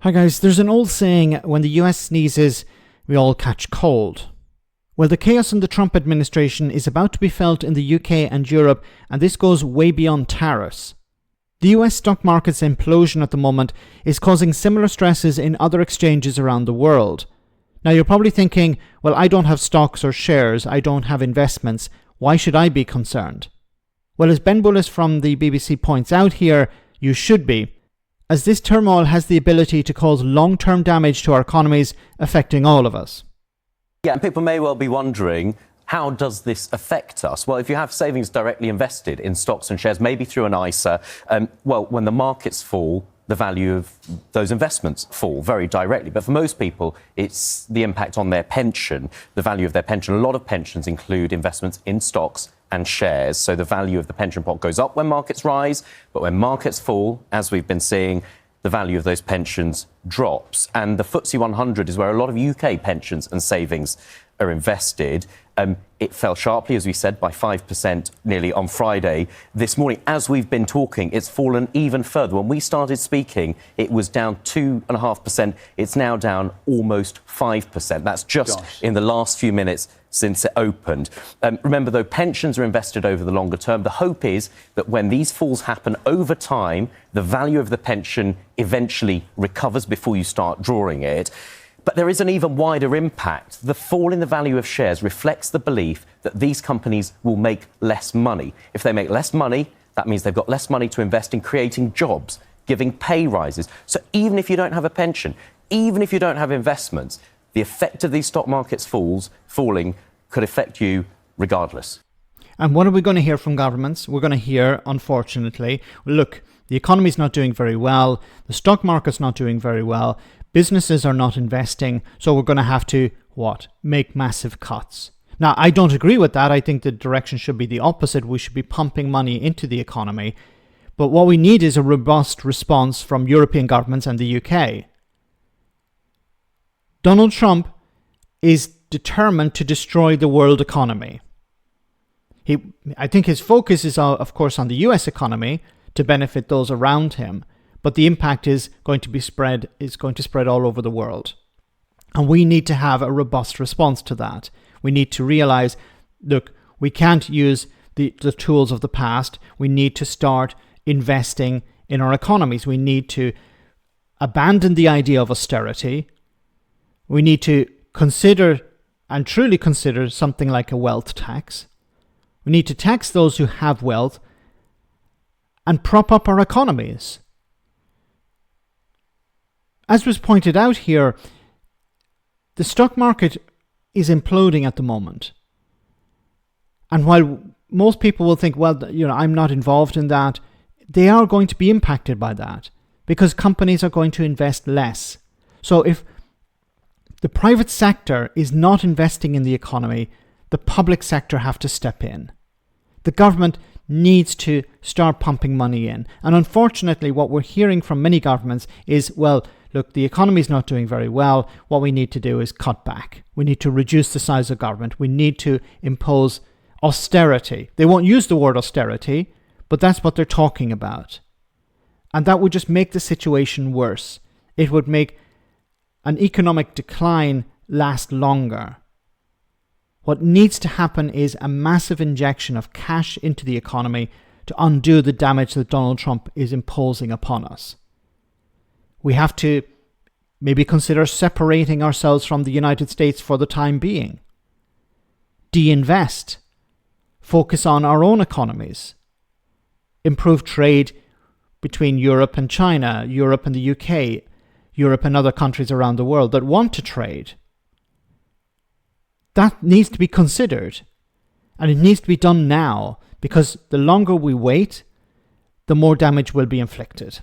Hi guys, there's an old saying, when the US sneezes, we all catch cold. Well, the chaos in the Trump administration is about to be felt in the UK and Europe, and this goes way beyond tariffs. The US stock market's implosion at the moment is causing similar stresses in other exchanges around the world. Now you're probably thinking, well, I don't have stocks or shares, I don't have investments, why should I be concerned? Well, as Ben Boulos from the BBC points out here, you should be, as this turmoil has the ability to cause long-term damage to our economies, affecting all of us. Yeah, and people may well be wondering, how does this affect us? Well, if you have savings directly invested in stocks and shares, maybe through an ISA, when the markets fall, the value of those investments fall very directly. But for most people, it's the impact on their pension, the value of their pension. A lot of pensions include investments in stocks and shares. So the value of the pension pot goes up when markets rise, but when markets fall, as we've been seeing, the value of those pensions drops. And the FTSE 100 is where a lot of UK pensions and savings are invested. It fell sharply, as we said, by 5% nearly on Friday. This morning, as we've been talking, it's fallen even further. When we started speaking, it was down 2.5%. It's now down almost 5%. That's just in the last few minutes since it opened. Remember, though, pensions are invested over the longer term. The hope is that when these falls happen over time, the value of the pension eventually recovers before you start drawing it. But there is an even wider impact. The fall in the value of shares reflects the belief that these companies will make less money. If they make less money, that means they've got less money to invest in creating jobs, giving pay rises. So even if you don't have a pension, even if you don't have investments, the effect of these stock markets falling could affect you regardless. And what are we going to hear from governments? We're going to hear, unfortunately, look, the economy's not doing very well, the stock market's not doing very well, businesses are not investing, so we're going to have to, make massive cuts. Now, I don't agree with that. I think the direction should be the opposite. We should be pumping money into the economy. But what we need is a robust response from European governments and the UK. Donald Trump is determined to destroy the world economy. I think his focus is, of course, on the US economy to benefit those around him. But the impact is going to spread all over the world. And we need to have a robust response to that. We need to realize, look, we can't use the tools of the past. We need to start investing in our economies. We need to abandon the idea of austerity. We need to consider and truly consider something like a wealth tax. We need to tax those who have wealth and prop up our economies. As was pointed out here, the stock market is imploding at the moment. And while most people will think, well, I'm not involved in that, they are going to be impacted by that because companies are going to invest less. So if the private sector is not investing in the economy, the public sector have to step in. The government needs to start pumping money in. And unfortunately, what we're hearing from many governments is, well, look, the economy is not doing very well. What we need to do is cut back. We need to reduce the size of government. We need to impose austerity. They won't use the word austerity, but that's what they're talking about. And that would just make the situation worse. It would make an economic decline last longer. What needs to happen is a massive injection of cash into the economy to undo the damage that Donald Trump is imposing upon us. We have to maybe consider separating ourselves from the United States for the time being. De-invest. Focus on our own economies. Improve trade between Europe and China, Europe and the UK, Europe and other countries around the world that want to trade. That needs to be considered. And it needs to be done now, because the longer we wait, the more damage will be inflicted.